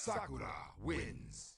Sakura wins.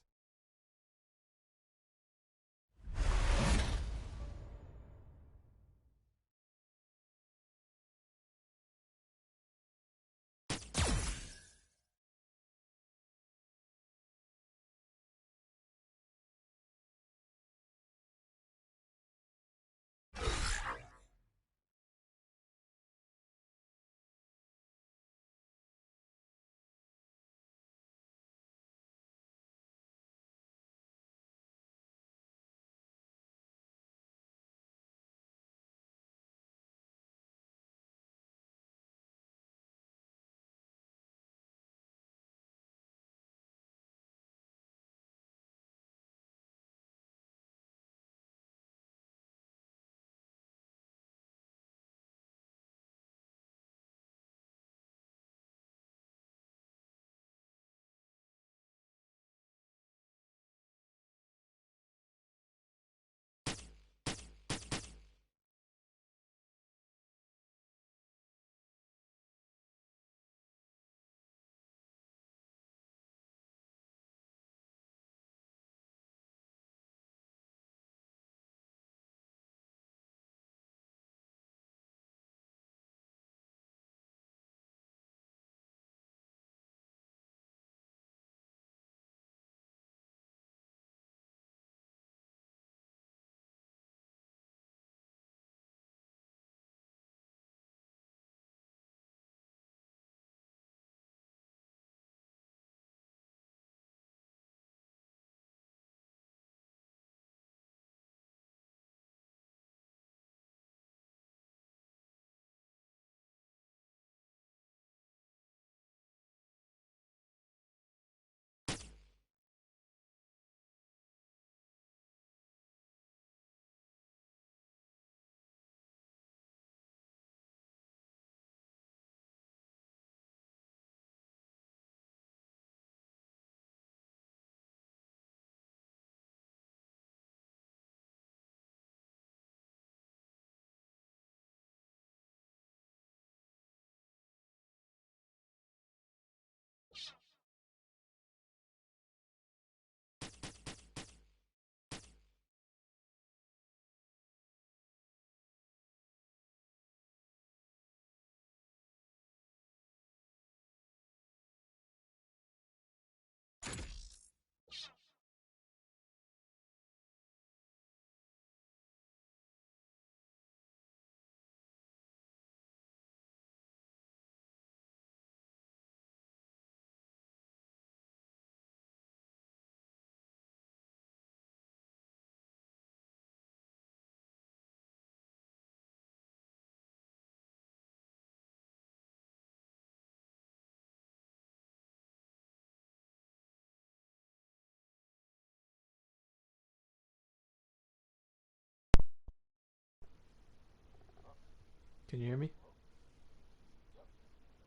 Can you hear me?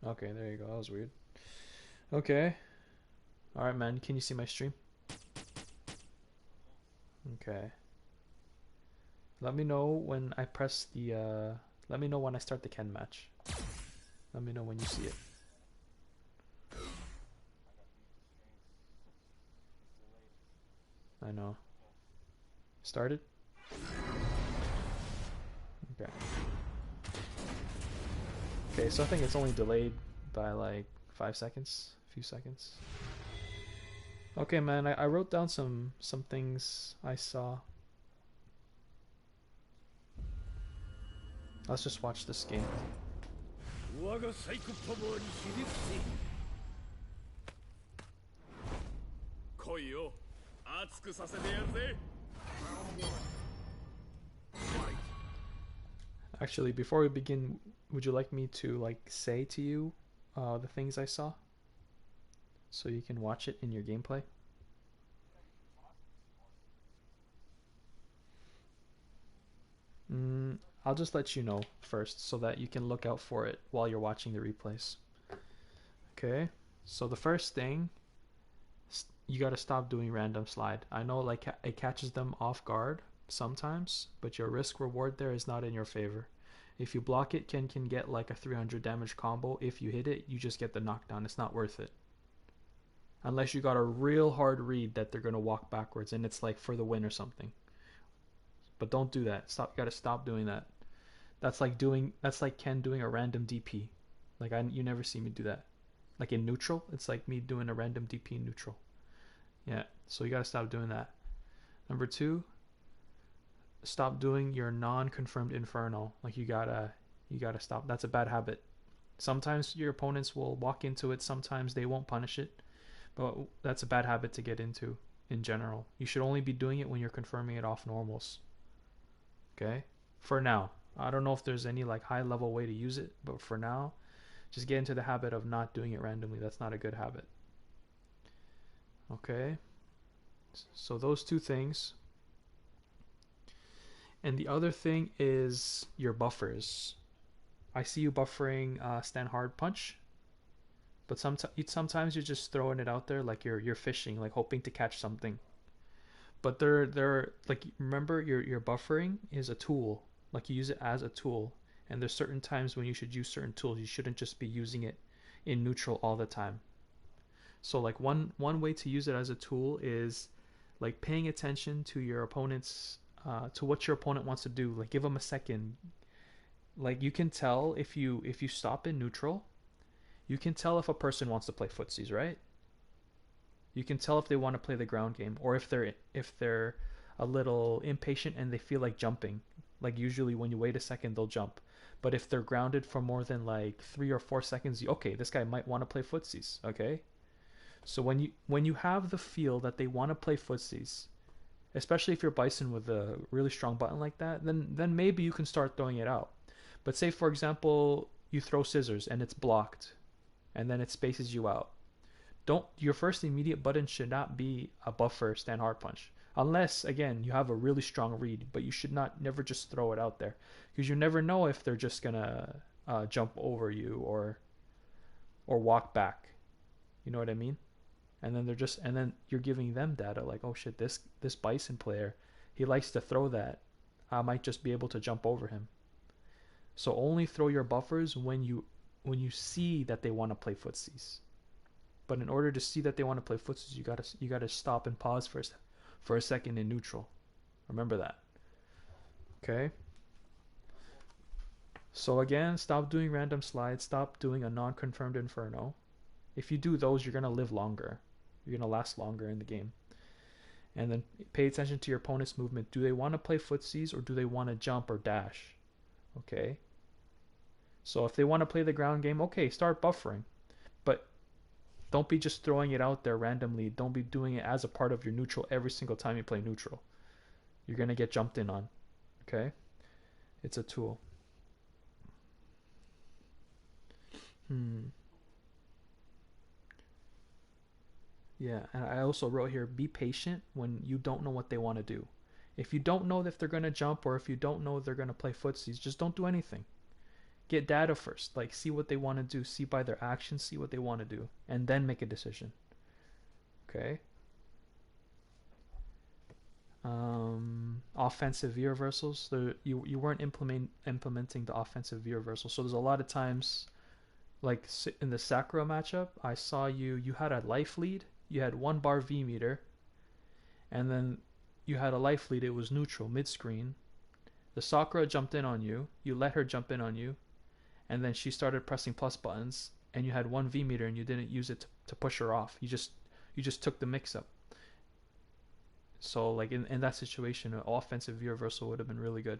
Okay, there you go. That was weird. Okay. Alright, man. Can you see my stream? Okay. Let me know when I press the, let me know when I start the Ken match. Let me know when you see it. I know. Started? Okay. Okay, so I think it's only delayed by like 5 seconds, a few seconds. Okay, man, I wrote down some things I saw. Let's just watch this game. Actually, before we begin, would you like me to like say to you the things I saw so you can watch it in your gameplay? Mm, I'll just let you know first so that you can look out for it while you're watching the replays. Okay, so the first thing, you got to stop doing random slide. I know like it catches them off guard sometimes, but your risk reward there is not in your favor. If you block it, Ken can get like a 300 damage combo. If you hit it, you just get the knockdown. It's not worth it. unless you got a real hard read that they're gonna walk backwards and it's like for the win or something. But don't do that. Stop. You gotta stop doing that. That's like Ken doing a random DP. Like you never see me do that. Like in neutral, it's like me doing a random DP in neutral. Yeah. So you gotta stop doing that. Number two, stop doing your non-confirmed inferno. Like you gotta stop. That's a bad habit. Sometimes your opponents will walk into it. Sometimes they won't punish it. But that's a bad habit to get into in general. You should only be doing it when you're confirming it off normals. Okay? For now. I don't know if there's any like high level way to use it, but for now, just get into the habit of not doing it randomly. That's not a good habit. Okay? So those two things. And the other thing is your buffers. I see you buffering stand hard punch, but sometimes you're just throwing it out there like you're fishing, like hoping to catch something. But they're like, remember your buffering is a tool. Like you use it as a tool, and there's certain times when you should use certain tools. You shouldn't just be using it in neutral all the time. So like one way to use it as a tool is like paying attention to your opponent's to what your opponent wants to do. Like give them a second. Like you can tell if you stop in neutral, you can tell if a person wants to play footsies, right? You can tell if they want to play the ground game, or if they're a little impatient and they feel like jumping. Like usually when you wait a second, they'll jump. But if they're grounded for more than like 3 or 4 seconds, okay, this guy might want to play footsies. Okay, so when you have the feel that they want to play footsies, especially if you're Bison with a really strong button like that, then maybe you can start throwing it out. But say for example you throw scissors and it's blocked, and then it spaces you out. Don't Your first immediate button should not be a buffer stand hard punch, unless again you have a really strong read. But you should not never just throw it out there, because you never know if they're just gonna jump over you or walk back. You know what I mean? And then you're giving them data like, oh shit, this Bison player, he likes to throw that. I might just be able to jump over him. So only throw your buffers when you see that they want to play footsies. But in order to see that they want to play footsies, you gotta stop and pause for a second in neutral. Remember that. Okay. So again, stop doing random slides. Stop doing a non-confirmed inferno. If you do those, you're gonna live longer. You're gonna last longer in the game. And then pay attention to your opponent's movement. Do they want to play footsies or do they want to jump or dash? Okay. So if they want to play the ground game, okay, start buffering. But don't be just throwing it out there randomly. Don't be doing it as a part of your neutral every single time you play neutral. You're going to get jumped in on. Okay? It's a tool. Yeah, and I also wrote here, be patient when you don't know what they want to do. If you don't know if they're going to jump, or if you don't know if they're going to play footsies, just don't do anything. Get data first. Like, see what they want to do. See by their actions, see what they want to do. And then make a decision. Okay? Offensive V reversals. You weren't implementing the offensive V reversal. So there's a lot of times, like in the Sakura matchup, I saw you had a life lead. You had 1 bar V meter, and then you had a life lead. It was neutral, mid-screen. The Sakura jumped in on you. You let her jump in on you, and then she started pressing plus buttons, and you had 1 V meter, and you didn't use it to push her off. You just took the mix-up. So like in that situation, an offensive V reversal would have been really good.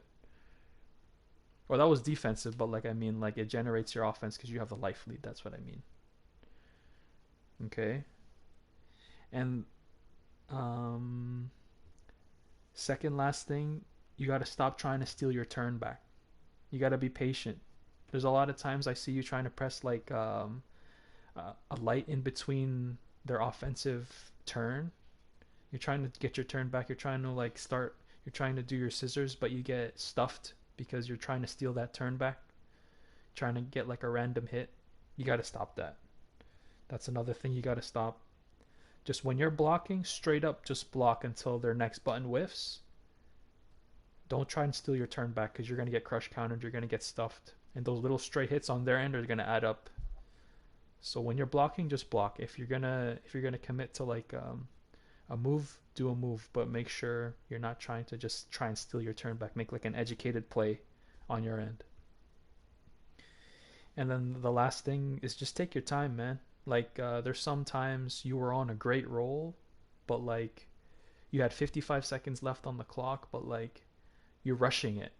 Or that was defensive, but like I mean, like it generates your offense because you have the life lead. That's what I mean. Okay. And second last thing, you got to stop trying to steal your turn back. You got to be patient. There's a lot of times I see you trying to press like a light in between their offensive turn. You're trying to get your turn back. You're trying to like start. You're trying to do your scissors, but you get stuffed because you're trying to steal that turn back. Trying to get like a random hit. You got to stop that. That's another thing you got to stop. Just when you're blocking, straight up just block until their next button whiffs. Don't try and steal your turn back because you're going to get crush countered. You're going to get stuffed. And those little stray hits on their end are going to add up. So when you're blocking, just block. If you're gonna commit to like a move, do a move, but make sure you're not trying to just try and steal your turn back. Make like an educated play on your end. And then the last thing is just take your time, man. Like there's sometimes you were on a great roll, but like you had 55 seconds left on the clock, but like you're rushing it.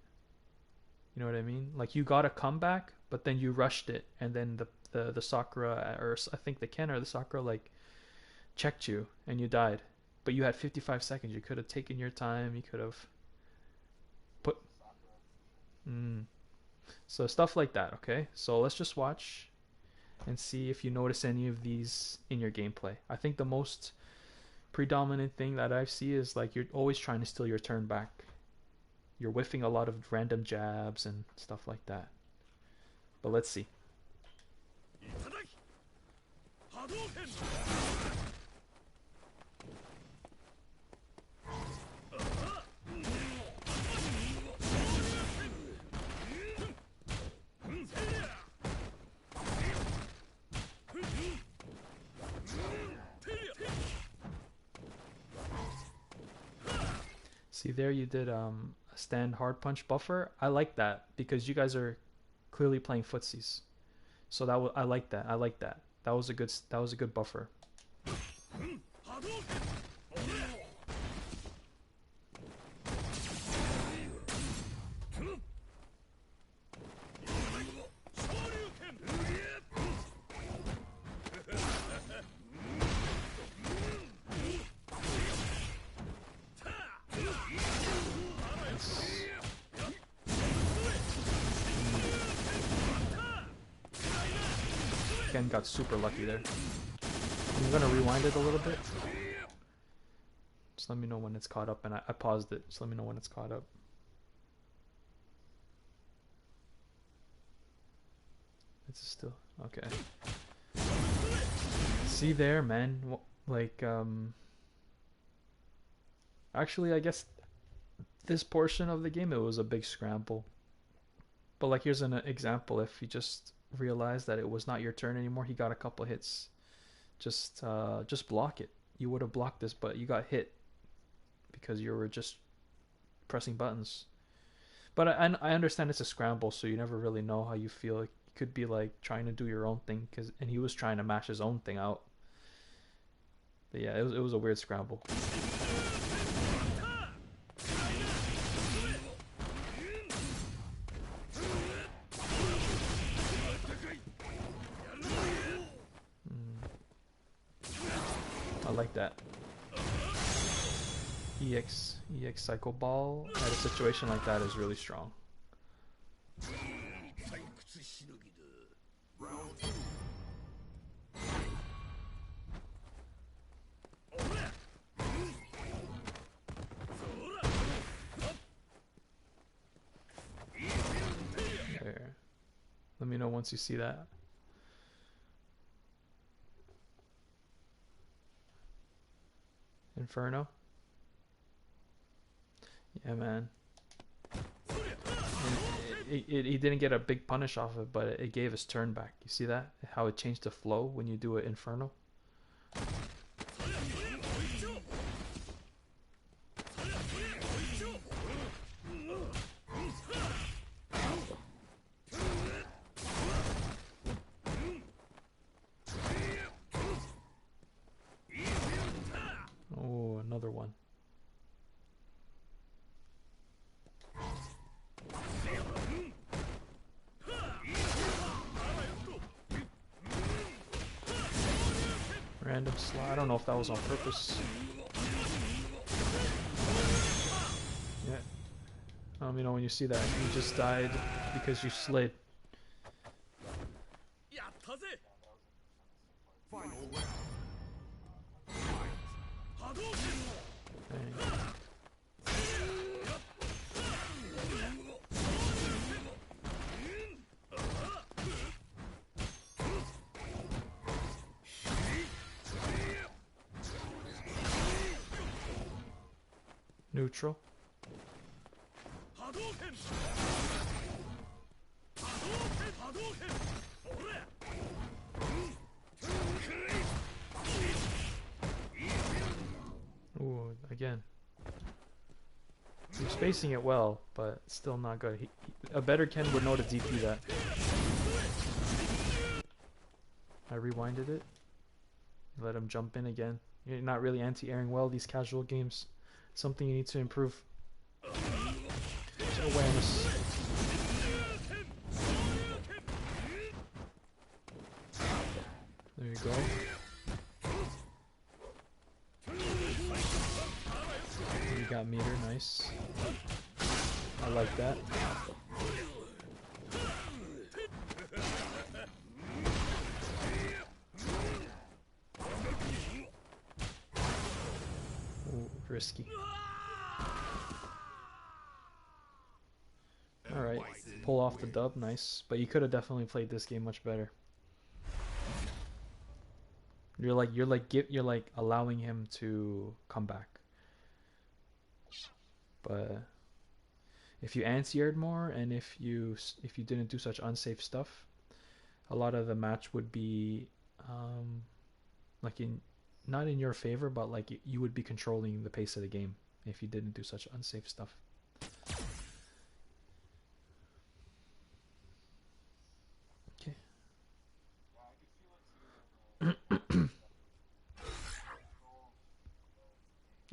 You know what I mean? Like you got a comeback, but then you rushed it, and then the Sakura, or I think the Ken or the Sakura, like checked you and you died. But you had 55 seconds. You could have taken your time. You could have put. Mm. So stuff like that. Okay. So let's just watch and see if you notice any of these in your gameplay. I think the most predominant thing that I see is like you're always trying to steal your turn back. You're whiffing a lot of random jabs and stuff like that. But let's see. See there, you did a stand hard punch buffer. I like that because you guys are clearly playing footsies. So I like that. I like that. That was a good buffer. Ken got super lucky there. I'm gonna rewind it a little bit. Just let me know when it's caught up, and I paused it. Just let me know when it's caught up. It's still okay. See there, man. Like actually, I guess this portion of the game, it was a big scramble. But like, here's an example. If you just realized that it was not your turn anymore, he got a couple hits. Just block it. You would have blocked this, but you got hit because you were just pressing buttons. But I understand it's a scramble, so you never really know how you feel. It could be like trying to do your own thing, and he was trying to mash his own thing out. But yeah, it was a weird scramble. I like that. EX Cycle Ball at a situation like that is really strong. There. Let me know once you see that. Inferno. Yeah, man. He didn't get a big punish off it, but it gave his turn back. You see that? How it changed the flow when you do it Inferno? Oh, another one. Random slide. I don't know if that was on purpose. Yeah. You know, when you see that, you just died because you slid. Final round. Dang. Neutral. again. You're spacing it well, but still not good. A better Ken would know to DP that. I rewinded it. Let him jump in again. You're not really anti-airing well these casual games. Something you need to improve. Awareness. There you go. You got meter, nice. I like that. Ooh, risky. Alright, pull off the dub, nice. But you could have definitely played this game much better. You're like allowing him to come back. But if you anti-aired more and if you didn't do such unsafe stuff, a lot of the match would be like not in your favor, but like you would be controlling the pace of the game if you didn't do such unsafe stuff. Okay.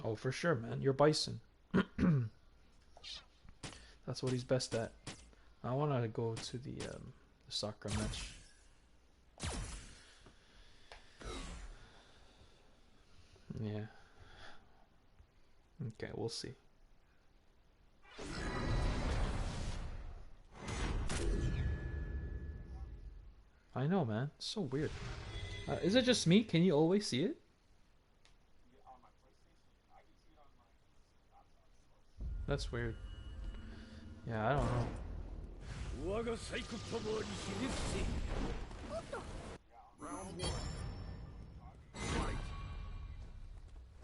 Oh, for sure, man. You're Bison. That's what he's best at. I want to go to the soccer match. Yeah. Okay, we'll see. I know, man. It's so weird. Is it just me? Can you always see it? That's weird. Yeah, I don't know.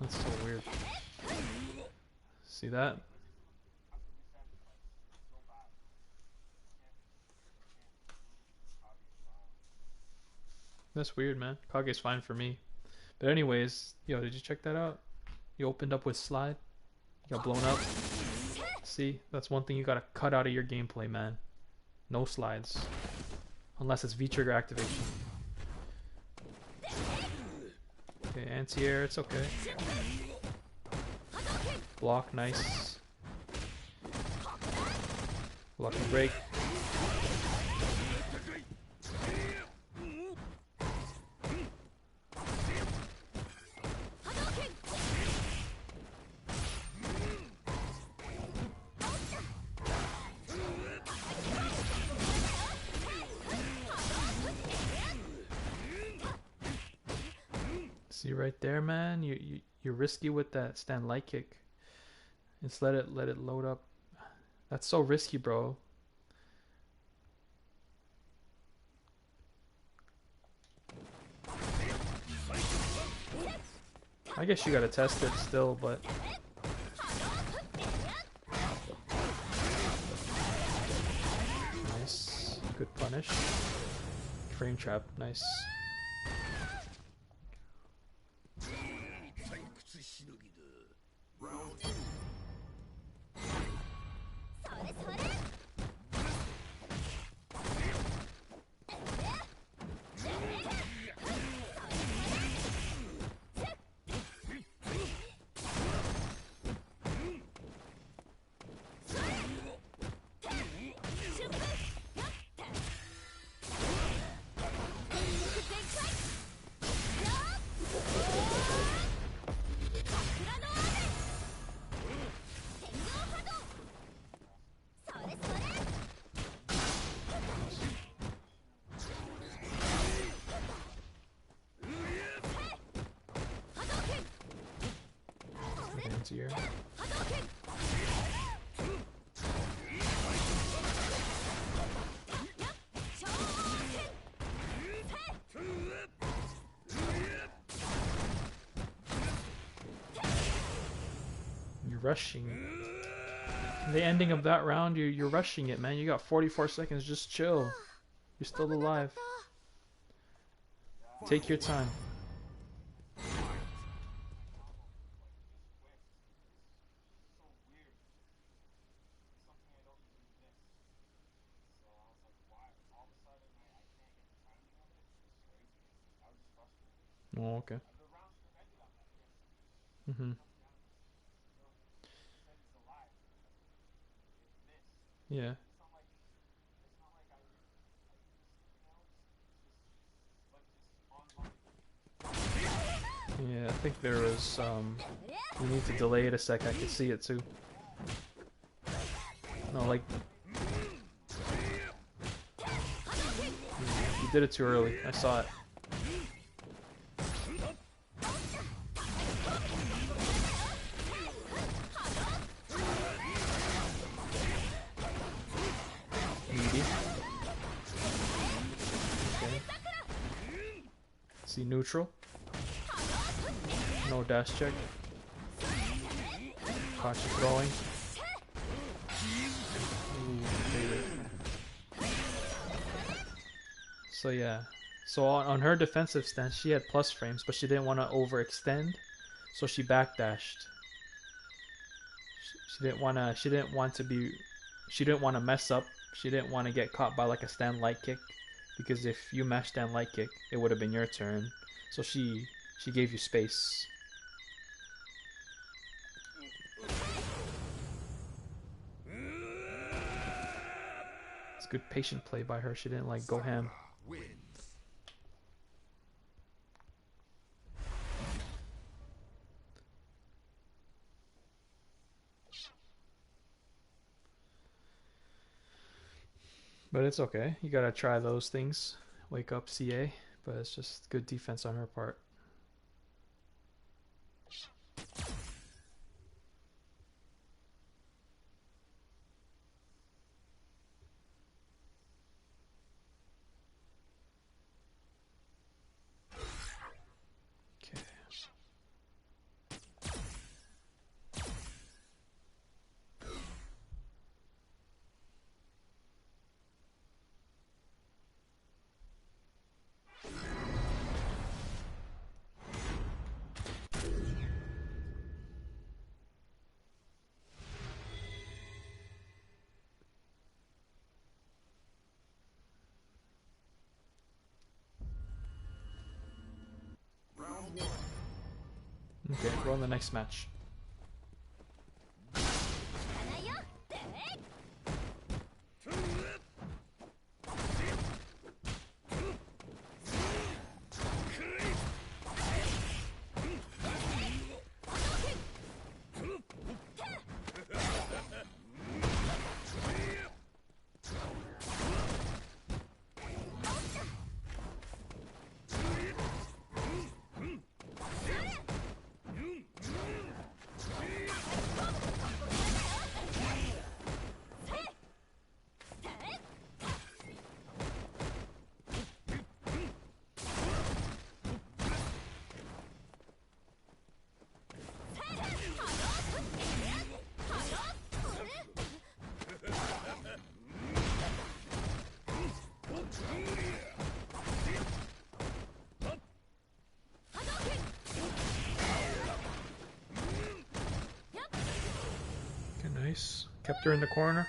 That's so weird. See that? That's weird, man. Kage's fine for me. But anyways, yo, did you check that out? You opened up with slide. You got blown up. See, that's one thing you gotta cut out of your gameplay, man. No slides. Unless it's V-trigger activation. Okay, anti-air, it's okay. Block, nice. Block and break. See right there, man. You're risky with that stand light kick. Just let it load up. That's so risky, bro. I guess you gotta test it still, but nice, good punish. Frame trap, nice. Here. You're rushing. The ending of that round, you're rushing it, man. You got 44 seconds. Just chill. You're still alive. Take your time. Oh, okay. Mhm. Yeah. Yeah, I think there was you need to delay it a sec. I could see it too. No, like you did it too early. I saw it. Needy. Okay. See neutral. No dash check. Caught you throwing. Ooh, favorite. So yeah. So on her defensive stance, she had plus frames, but she didn't want to overextend, so she backdashed. She didn't want to. She didn't want to be. She didn't want to mess up. She didn't want to get caught by like a stand light kick, because if you mashed stand light kick, it would have been your turn. So she gave you space. It's good patient play by her. She didn't like go ham. Wins. But it's okay. You gotta try those things. Wake up CA. But it's just good defense on her part. Okay. Okay, we're on the next match. Okay, nice. Kept her in the corner.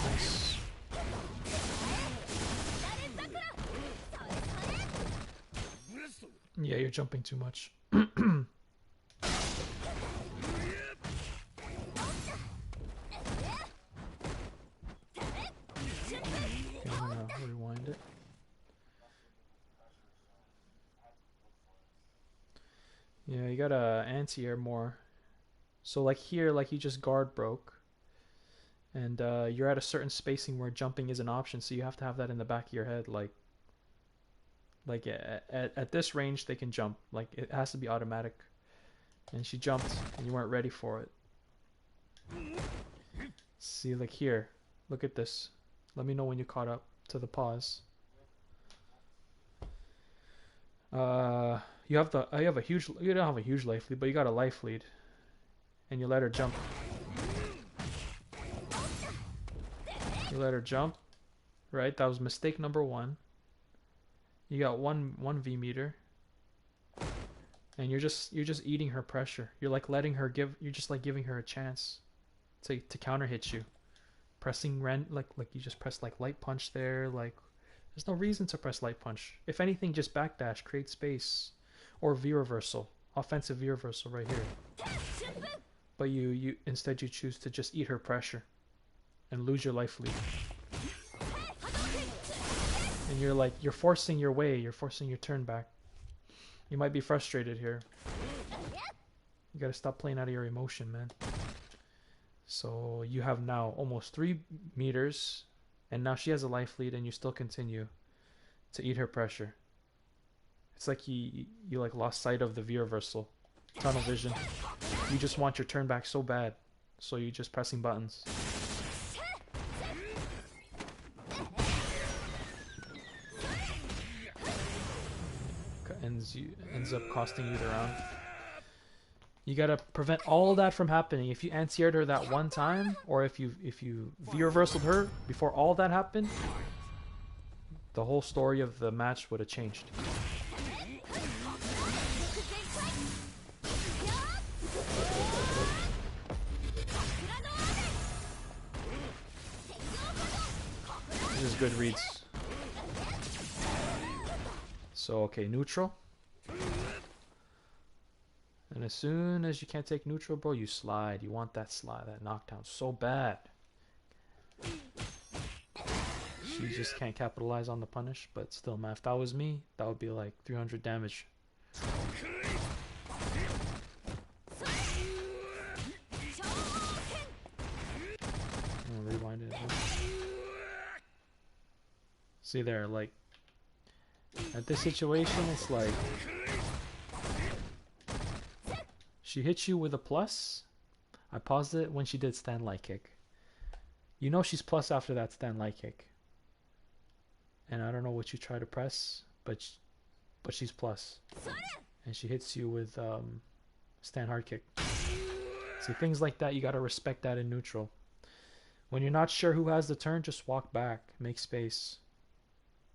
Nice. Yeah, you're jumping too much. Okay, I'm gonna rewind it. Yeah, you gotta anti-air more. So like here, like you just guard broke, and you're at a certain spacing where jumping is an option, so you have to have that in the back of your head. Like at this range, they can jump. Like it has to be automatic. And she jumped, and you weren't ready for it. See, like here, look at this. Let me know when you caught up to the pause. You have a huge. You don't have a huge life lead, but you got a life lead, and you let her jump. You let her jump, right? That was mistake number one. You got one V meter, and you're just eating her pressure. You're like letting her give. You're just like giving her a chance to counter hit you. Pressing like you just press like light punch there. Like there's no reason to press light punch. If anything, just backdash, create space, or V reversal, offensive V reversal right here. But you instead you choose to just eat her pressure, and lose your life lead. And you're forcing your way. You're forcing your turn back. You might be frustrated here. You gotta stop playing out of your emotion, man. So you have now almost 3 meters, and now she has a life lead, and you still continue to eat her pressure. It's like you like lost sight of the V reversal, tunnel vision. You just want your turn back so bad, so you're just pressing buttons. Ends up costing you the round. You gotta prevent all that from happening. If you anti-aired her that one time, or if you V-reversaled her before all that happened, the whole story of the match would have changed. This is good reads. So okay, neutral. And as soon as you can't take neutral, bro, you slide. You want that slide, that knockdown so bad. She just can't capitalize on the punish, but still, man, if that was me, that would be like 300 damage. I'm gonna rewind it. See there, like, at this situation, it's like, she hits you with a plus. I paused it when she did stand light kick. You know she's plus after that stand light kick. And I don't know what you try to press, but she's plus. And she hits you with stand hard kick. See, things like that, you gotta respect that in neutral. When you're not sure who has the turn, just walk back, make space.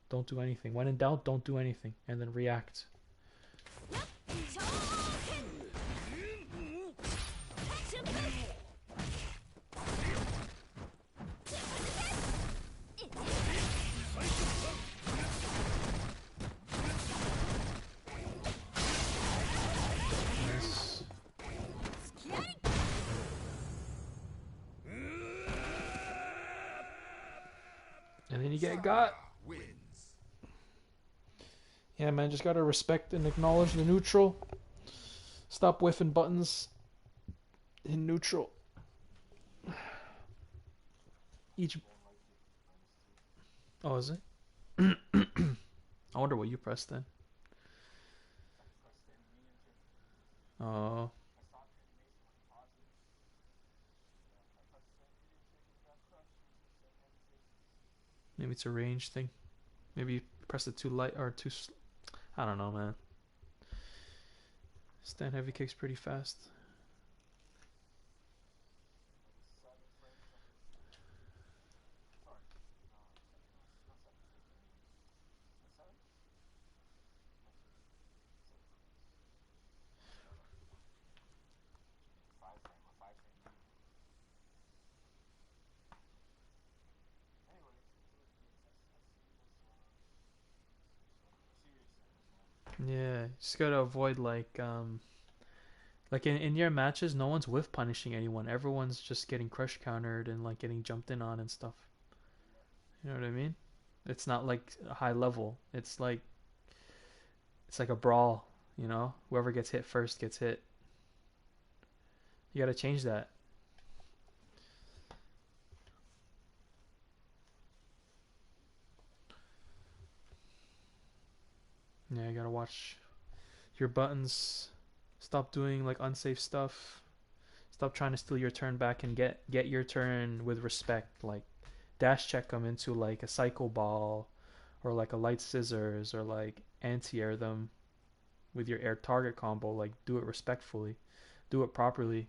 Don't do anything. When in doubt, don't do anything, and then react. And then you get got. Yeah, man, just gotta respect and acknowledge the neutral. Stop whiffing buttons in neutral. Each. Oh, is it? I wonder what you pressed then. Oh. Maybe it's a range thing. Maybe you press it too light or too. I don't know, man. Stand heavy kicks pretty fast. Yeah, just gotta avoid like in your matches, no one's whiff punishing anyone. Everyone's just getting crush countered and like getting jumped in on and stuff. You know what I mean? It's not like a high level. It's like a brawl, you know? Whoever gets hit first gets hit. You gotta change that. Yeah, you gotta watch your buttons. Stop doing like unsafe stuff. Stop trying to steal your turn back and get your turn with respect. Like dash check them into like a cycle ball or like a light scissors or like anti-air them with your air target combo. Like do it respectfully. Do it properly.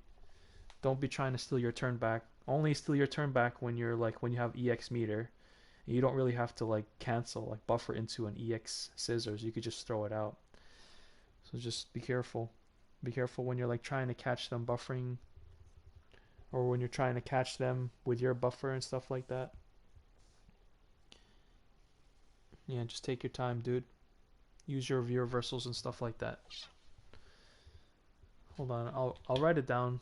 Don't be trying to steal your turn back Only steal your turn back when you're like when you have EX meter. You don't really have to like cancel like buffer into an EX scissors. You could just throw it out. So just be careful. Be careful when you're like trying to catch them buffering, or when you're trying to catch them with your buffer and stuff like that. Yeah, just take your time, dude. Use your view reversals and stuff like that. Hold on, I'll write it down.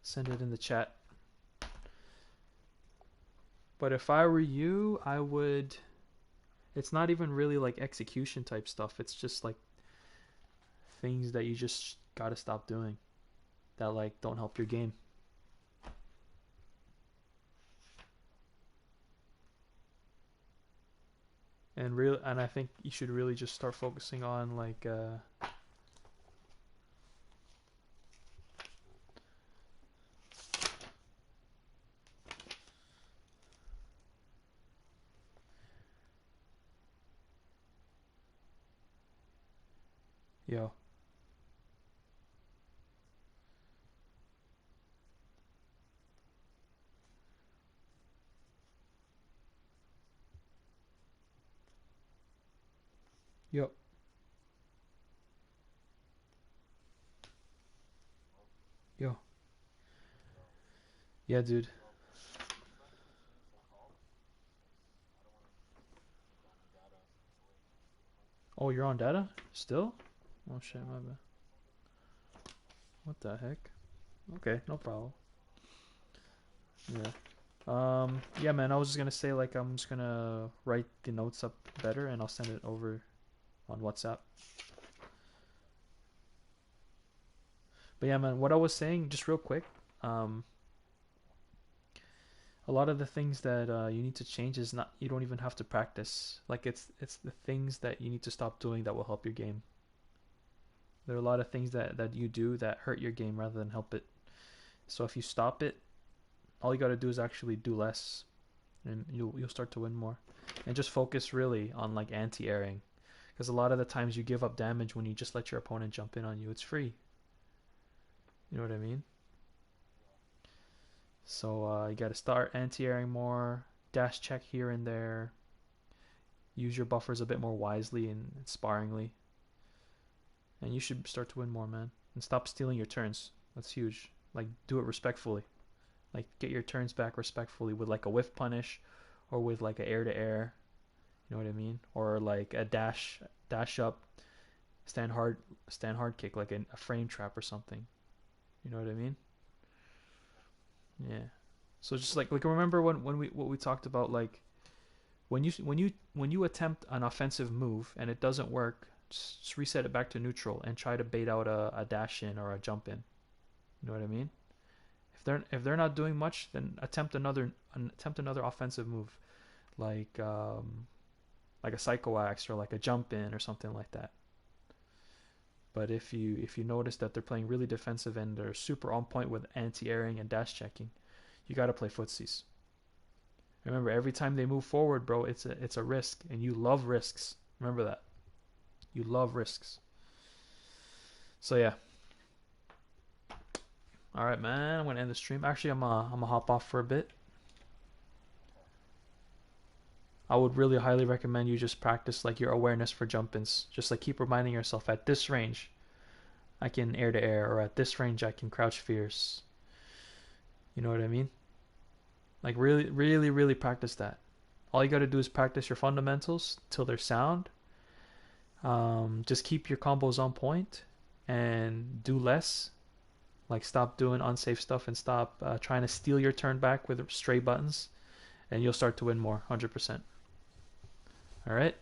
Send it in the chat. But if I were you, I would. It's not even really like execution type stuff. It's just like things that you just gotta stop doing that like don't help your game. And I think you should really just start focusing on like yo. Yo. Yo. Yeah, dude. Oh, you're on data? Still? Oh shit, my bad. What the heck? Okay, no problem. Yeah. Yeah, man, I was just gonna say, like, I'm just gonna write the notes up better and I'll send it over on WhatsApp. But yeah, man, what I was saying, just real quick, um, a lot of the things that you need to change is not, you don't even have to practice. Like, it's the things that you need to stop doing that will help your game. There are a lot of things that you do that hurt your game rather than help it. So if you stop it, all you gotta do is actually do less, and you'll start to win more. And just focus really on like anti-airing, because a lot of the times you give up damage when you just let your opponent jump in on you. It's free. You know what I mean? So you gotta start anti-airing more, dash check here and there, use your buffers a bit more wisely and sparingly, and you should start to win more, man. And stop stealing your turns. That's huge. Like, do it respectfully. Like, get your turns back respectfully with like a whiff punish, or with like a air to air. You know what I mean? Or like a dash up, stand hard kick, like a frame trap or something. You know what I mean? Yeah. So just like remember when we what we talked about, like when you attempt an offensive move and it doesn't work, just reset it back to neutral and try to bait out a dash in or a jump in. You know what I mean? If they're not doing much, then attempt another offensive move, like like a psycho axe or like a jump in or something like that. But if you notice that they're playing really defensive and they're super on point with anti-airing and dash checking, you got to play footsies. Remember, every time they move forward, bro, it's a risk, and you love risks. Remember that. You love risks. So yeah. All right, man. I'm gonna end the stream. Actually, I'm gonna hop off for a bit. I would really highly recommend you just practice like your awareness for jump-ins. Just like keep reminding yourself, at this range I can air to air, or at this range I can crouch fierce. You know what I mean? Like really, really, really practice that. All you got to do is practice your fundamentals till they're sound. Just keep your combos on point and do less. Like, stop doing unsafe stuff and stop trying to steal your turn back with stray buttons, and you'll start to win more, 100%. All right?